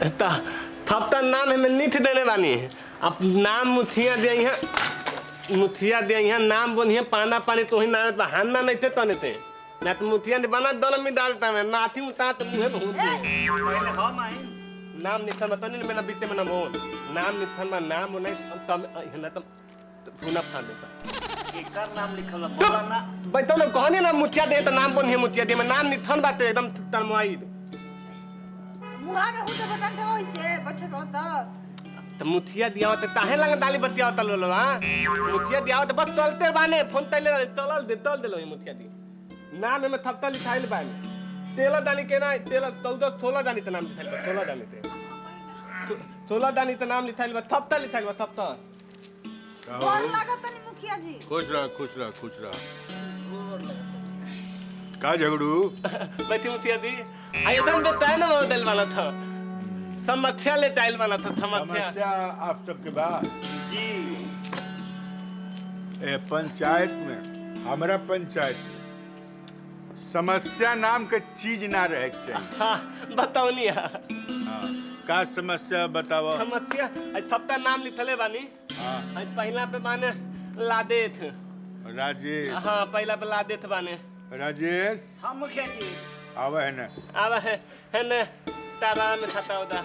थपता नाम हमें निथ देने बानी अब नाम मुथिया दे यहाँ नाम बोनिए पाना पानी तो ही नाम बहाना नहीं थे तने थे ना तो मुथिया ने बना दोनों में डालता मैं नाती उता तो मुझे बहुत पहले हम आई नाम निथन बता नहीं मेरा बीते में नाम हो नाम निथन में नाम नहीं तब ना तो पुनः फाड़ देता केकर नाम लिखल है बोला ना बैठो ना कहनी ना मुथिया दे तो नाम बोनिए मुथिया दे मैं नाम निथन बाते एकदम तनमाई मुहा में हुते बटन ठो होइसे बैठे बहुत तो मुथिया दिया होते ताहे लंग डाली बतिया होता लो हां मुथिया दिया होते बस चलते बाने फोन तले तल दे लो मुथिया दी नाम में थपता लिखाइल बाने तेला दानी के ना तेला 14 16 दानी तो नाम लिखाइल बा 16 दानी ते 16 दानी तो नाम लिखाइल बा थपता लिखाइल बा थपता और लागत नहीं मुखिया जी खुश रह का झगड़ू बैठी मुथिया दी एकदम देता है ना मॉडल वाला था समस्या ले टाइल वाला था समस्या आप सबके बाद जी पंचायत में हमारा पंचायत में समस्या नाम के चीज ना रहे चाहिए। हाँ बताओ नहीं हाँ का समस्या बताओ समस्या थपता नाम लिखले बानी हाँ पहला पे माने लादेथ राजेश हाँ पहला पे लादेथ बाने राजेश हम मुखिया जी आवा है ना अब है न तारा में खाता होता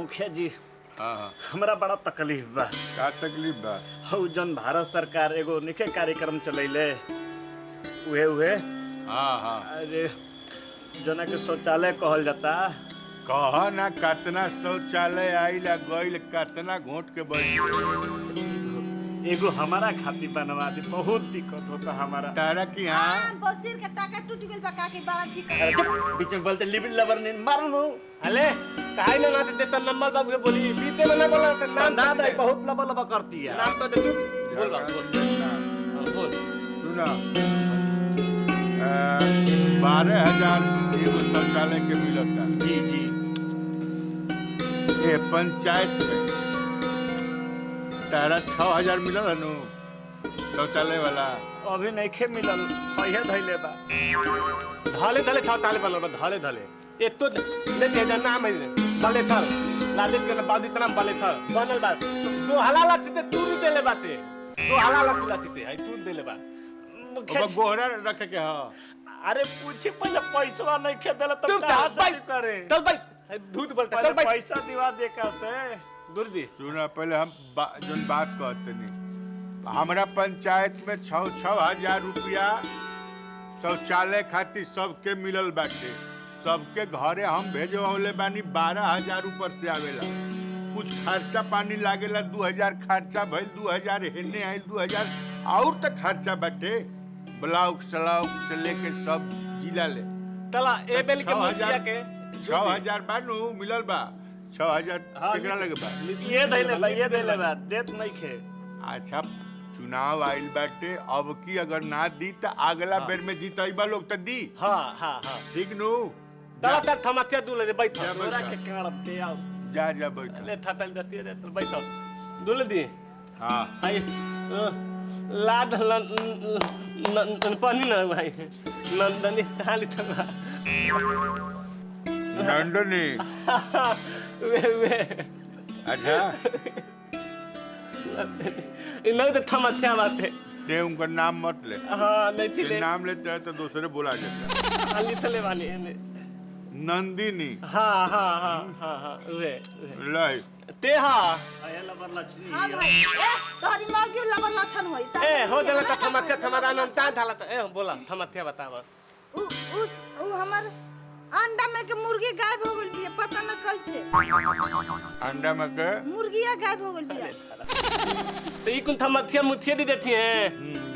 मुखिया जी हाँ हाँ हमरा बड़ा तकलीफ बा का तकलीफ बा हौ जन भारत सरकार एगो निके कार्यक्रम चलैले उहे हाँ हाँ अरे जना के शौचालय कहल जाता कह ना कितना शौचालय आइला गइल कितना घोट के बैठ एगो हमारा खातिर बनवा दी बहुत दिक्कत होता हमारा तारा की हाँ हां बसिर के टाका टूट गेल बा का के बड़ा अरे दिक्कत चुप बीच में बोलते लिबिल लवर ने मारनु अले काहे ना देता नंबर बाबू के बोली बीते में ना बोला तो नाम ना दे बहुत लबा लबा करती है नाम तो दे तू बोल बाबू बोल सुना 12,000 एगो शौचालय के मिलता जी जी ये पंचायत में तारा 6,000 मिलल है नु शौचालय वाला अभी नहीं खे मिलल सही धैले बा धले था ताले बनल धले ये तो ले दे जा नाम है बले था लादेत के बादी नाम बले था बनल बात तो हलाला थी तू भी देले बाते तो हलाला थी है तू देले बा अब गोहरा रख के हां अरे पूछे पहले पैसा नहीं खे देला तू तब कहां से करे चल भाई दूध बोलता चल भाई पैसा दिवा दे का से दूर दी सुना पहले हम जोन बात कहते नहीं हमारा पंचायत में 6,000 रुपया शौचालय खातिर सबके मिलल बाटे सबके घरे हम भेजवाले बानी 12,000 ऊपर से आवेला कुछ खर्चा पानी लागेला 2,000 खर्चा भइल 2,000 हेने आइल 2,000 और तक खर्चा बाटे ब्लाउक सलाउक से लेके सब जिला ले तला ए बेल के मुखिया के 6,000 बानू मिलल बा 6,000 केकरा लगे बा ये धैले बा देत नहीं खे अच्छा चुनाव आइल बाटे अब की अगर ना दी तो अगला बेर में जीतइबा लोग तो दी हां ठीक नु तला तक थमतिया दूले दे बैठ जा तोरा के काड़ दे आओ जा बैठ ले थतल दती दे तो बैठ दूले दी हां आई लाद पानी ना भाई नंदनी ताली तबा नंदनी वे अच्छा इन्हें तो थमतिया बात है ते उनका नाम मत ले हां नहीं थी ले नाम लेते हैं तो दूसरे बुला जाता खाली थले वाली नंदिनी हाँ वे लाई ते हाँ आया लबर लक्ष्मी हां भाई ए तोहरी मौगी लबर लक्षण होई ए हो गला का थमतिया थमारा नाम ता थाला ए बोला थमतिया बतावा उ हमर अंडा में के मुर्गी गायब हो गइल बिया पता न कैसे अंडा में के मुर्गिया गायब हो गइल बिया तो ई कुन थमतिया मुथिया दी देती हैं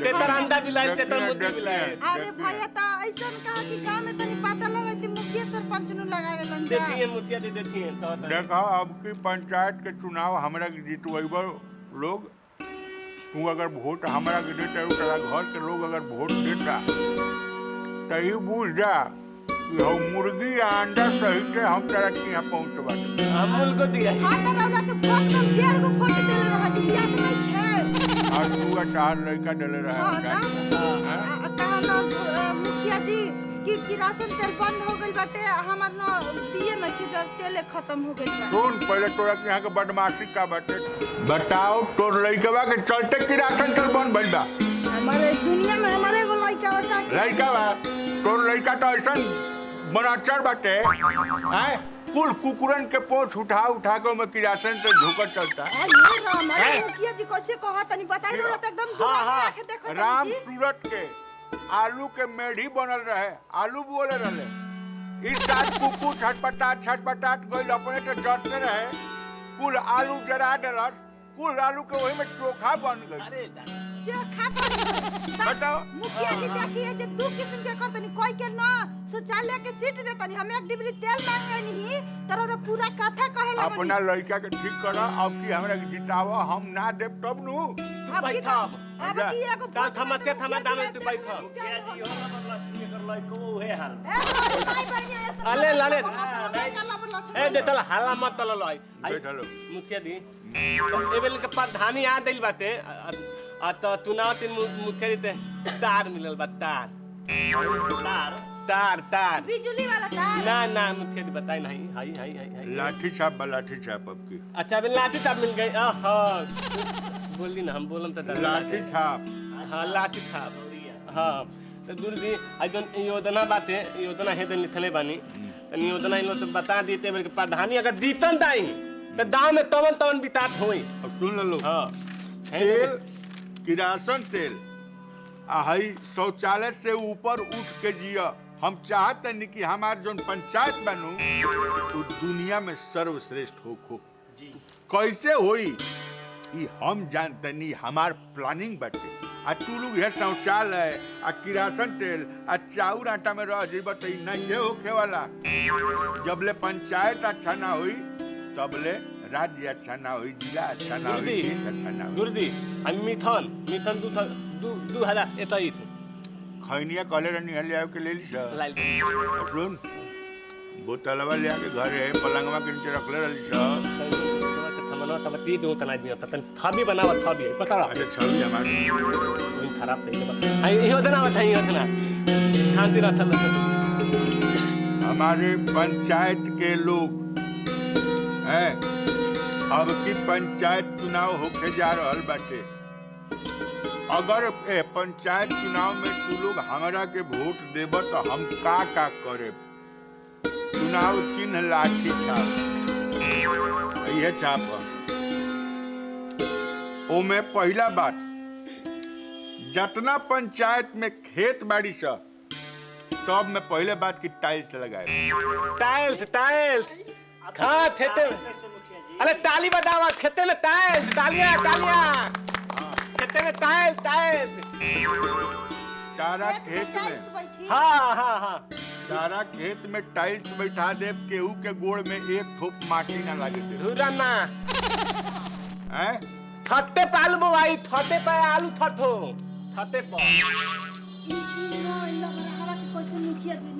ते तर अंडा भी लाए ते तर मुर्गी भी लाए अरे भैया ता ऐसन कहा कि गांव में तनी पता लगैती मुखिया सरपंच नु लगावेलन जा देती हैं मुथिया दी देती हैं तो देखा अब की पंचायत के चुनाव हमरा के जीतवाइबा लोग तू अगर वोट हमरा के देता है तेरा घर के लोग अगर वोट देता तो ये बूझ जा कि हम मुर्गी या अंडा सहित हम तेरा के यहाँ पहुँचवा दे अमूल को दिया है हां त रौरा के फोट में 1.5 गो फोट देले रहत याद नहीं है आज तू का चार लड़का डले रहा हां है कहा ना मुखिया जी कि राशन तेल बंद हो गइल बाटे हमार न दिए न कि जब तेल खत्म हो गइल बा। सुन पहले तोरा के यहाँ के बदमाशी का बाटे बताओ तोर लइकवा के चलते की राशन तेल बंद भइल बा। हमारे दुनिया में हमारे एगो लइका बा लइका बा तोर लइका तो ऐसन बनाचर बाटे हैं कुल कुकुरन के पोछ उठा उठा के में किरासन से झोकर चलता। ये राम अरे मुखिया जी कैसे कहा तनी बताई रहा एकदम दुनिया आके देखो राम तनी जी। सूरत के आलू के मेढ़ी बनल रहे आलू बोले रहे इस साल कुकू छटपटाट गइल अपने तो जटते रहे कुल आलू जरा डलस कुल आलू के वही में चोखा बन गई। अरे जो खा बताओ मुखिया जी देखिए जे दू किस्म के करतनी कोई के ना शौचालय के सीट देतनी हम एक डिबरी तेल मांगे नहीं तोरा पूरा कथा कहे लगनी। अपना लड़का के ठीक करा अब की हमरा के जितावा हम ना देब तब नु तू बैठ अब की एगो काल थमते थमा दामे तू बैठ। मुखिया जी हो हमर लक्ष्मी कर लइको उहे हाल। ए भाई बहनी ऐसा अले लाले ए दे ए तल हाला मत तल लई बैठलो मुखिया दी तो एबेल के प्रधानी आ दिल बाटे आ तो तू ना तीन मुखिया दी ते तार मिलल बा तार तार तार बिजली वाला तार ना ना मुखिया दी बताई नहीं हाई लाठी छाप अब की अच्छा अबे लाठी तार मिल गई आहा बोली ना हम बोलम त लाठी छाप हां लाठी छाप हां तो गुरुजी आई जोन योजना बाटे योजना हे दिन लिखले बानी तनी योजना इन लोग तो बता देते मेरे प्रधानी अगर दीतन दाई तो दाव में तवन बितात होई। अब सुन लो हां तेल किरासन तेल आही शौचालय से ऊपर उठ के जिया हम चाहते नहीं कि हमार जोन पंचायत बनू तो दुनिया में सर्वश्रेष्ठ हो जी कैसे होई ई हम जानते नहीं हमार प्लानिंग बाटे आ तू लोग ये शौचालय आ किरासन तेल आ चाउर आटा में रह जेब तो नहीं होखे वाला जबले पंचायत अच्छा ना हुई तबले राज्य अच्छा ना हुई जिला अच्छा ना हुई देश अच्छा ना हुई। गुरुजी हम मिथन 2000 एतई थे खैनिया कहले रहनी हले आव के ले ली सर लाइल सुन बोतलवा ले आके घरे पलंगवा के नीचे रखले रहली सर थमनो तब ती दो तना दिया तन थाबी बनावा थाबी पता रहा अच्छा छवि हमारी कोई खराब तई आई योजना बताई योजना शांति रहल हमारे पंचायत के लोग हैं अब की पंचायत चुनाव होके जा रहल बाटे अगर पंचायत चुनाव में तू लोग हमरा के वोट देब तो हम का करे चुनाव चिन्ह लाठी छाप ये छाप ओमे पहला बात जितना पंचायत में खेत बाड़ी सब में पहले बात की टाइल्स लगाए टाइल्स हाँ खेते कैसे मुखिया जी अरे ताली बजावा खेते में टाइल्स तालियां खेते में टाइल्स सारा खेत में हाँ सारा खेत में टाइल्स बैठा दे केहू के गोड़ में एक थोप माटी ना लगे दे धुरा ना हैं छत्ते पे आलू बोवाई छत्ते पे आलू थरथो छत्ते पे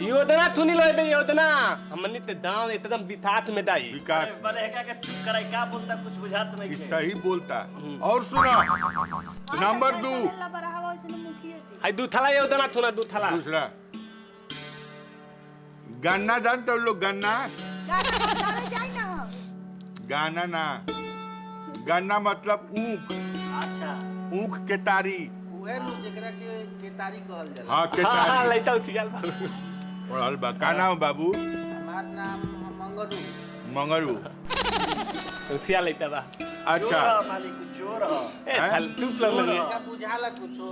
योजना चुनी लो बे योजना हमनी ते दांव एकदम बिथात में दाई विकास बने है के चुप कराई का बोलता कुछ बुझात नहीं ये है सही बोलता और सुनो नंबर 2 हाय दू थला योजना चुना दू थला दूसरा गन्ना जानते हो लोग गन्ना गाना ना गन्ना मतलब ऊख अच्छा ऊख के तारी उहे नु जेकरा के केतारी कहल जाला। हाँ के हाँ तारी लेता उठियाल पढ़ल बा का नाम बाबू हमार नाम मंगरू। मंगरू उठिया लेता बा अच्छा चोर मालिक चोर हो ए थल तू लग का बुझाला कुछो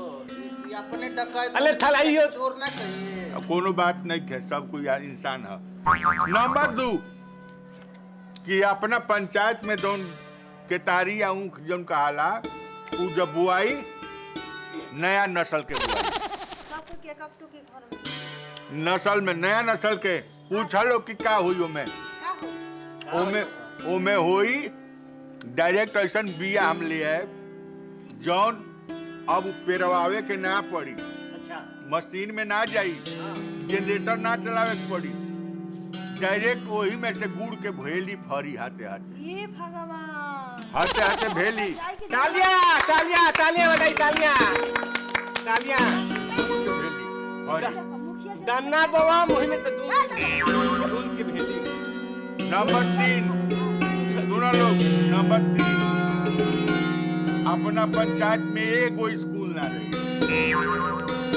ई अपने डकैत अरे थलाइयो चोर ना कहिए। कोनो बात नहीं है सब कोई इंसान है नंबर 2 कि अपना पंचायत में जोन केतारी या ऊख जोन कहाला उ जब बुआई नया नस्ल के बुआई नस्ल में नया नस्ल के पूछलो कि का हुई ओमे होई डायरेक्ट ऐसन बिया हम ले आए जौन अब पेरवावे के ना पड़ी अच्छा मशीन में ना जाई जनरेटर ना चलावे के पड़ी डायरेक्ट वही में से गुड़ के भेली फरी हाथे हाथे ये भगवान हाथे हाथे भेली तालियां बजाई तालियां भेली फरी गन्ना बाबा मुही में तो दूध के भेजी। नंबर 3 सुनो लोग, नंबर 3 अपना पंचायत में एगो स्कूल ना रही।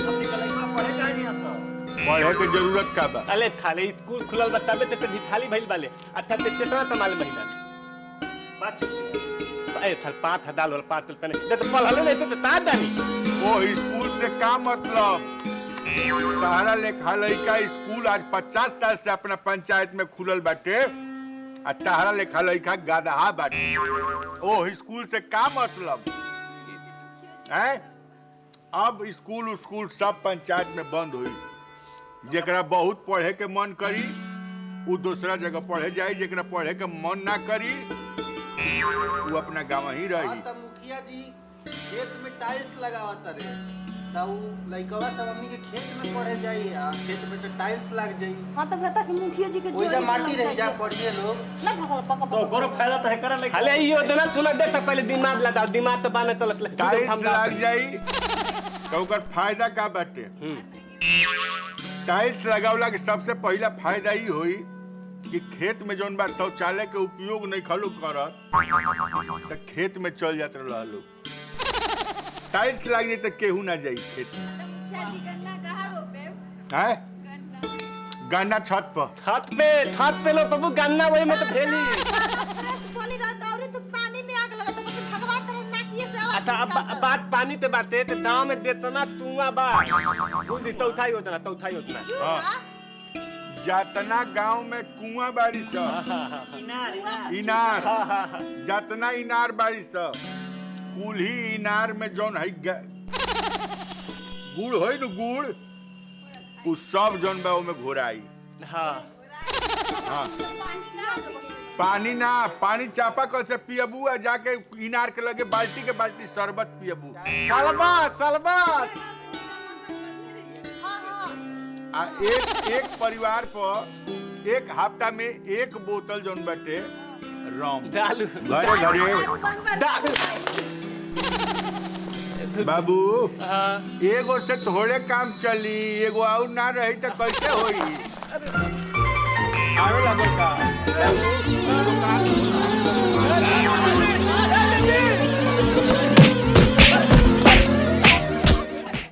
अपनी कलाई में पढ़े जाए नहीं सर। पढ़े के जरूरत का बा? अले खाले स्कूल खुलल बताबे ते भिखाली भइल बाले। अच्छा ते कितना तमाल महिला 5 रुपया। ए थल 5,000 और 5 रुपया नहीं दे तो पढ़ले नहीं तो ता दानी। वो स्कूल से का मतलब? तारा लेखा लड़का स्कूल आज 50 साल से अपना पंचायत में खुलल बाटे, आ तारा लेखा लड़का गधा बाटे। ओ स्कूल से का मतलब है? अब स्कूल सब पंचायत में बंद हुई। जेकरा बहुत पढ़े के मन करी वो दूसरा जगह पढ़े जाए, जेकरा पढ़े के मन ना करी वो अपना गाँव ही रही। हाँ, तब मुखिया जी खेत में टाइल्स लगावत रे, तब उ लइकवा सब हमनी के खेत में पढ़े जाई, आ खेत में तो टाइल्स लग जाई। हां तो कहता कि मुखिया जी के ओइ जा माटी रह जा पढ़िए लोग ना भगल पका तो करो फायदा तो है करे लेकिन खाले इयो देना सुना दे तक पहले दिमाग लगा दिमाग तो बाने चलत ले टाइल्स लग जाई तो ओकर फायदा का बाटे? टाइल्स लगावला के सबसे पहला फायदा ही होई कि खेत में जौन बा शौचालय के उपयोग नहीं खलो करत तो खेत में चल जात रह लोग। टाइल्स लग जाई तो केहू ना जाई खेत में। मुखिया जी गन्ना कहां रोपे? हैं? गन्ना छत पर। छत पे लो तबु गन्ना वही में तो भेली। बोली रात और तो पानी में आग लगा तो भगवान तेरे नाकिए से आवाज। अच्छा अब बात पानी ते बाते ते दांव में देतना तुआ बा बुद्धि तो उठाई होतना। हाँ। जातना गांव में कुआं बाड़ी सा, इनार जातना इनार बाड़ी सा, कुल ही इनार में जौन है गुड़ होई न गुड़ उ सब जौन बा ओमे घोराई। हां पानी ना, पानी चापाकल से पियबू आ जाके इनार के लगे बाल्टी के बाल्टी शरबत पियबू। सलबत आ एक परिवार पर एक हफ्ता में एक बोतल जौन बाटे रम डालू घरे बाबू। एगो से थोड़े काम चली, एगो और ना रही तो कैसे होई? आवे लगो का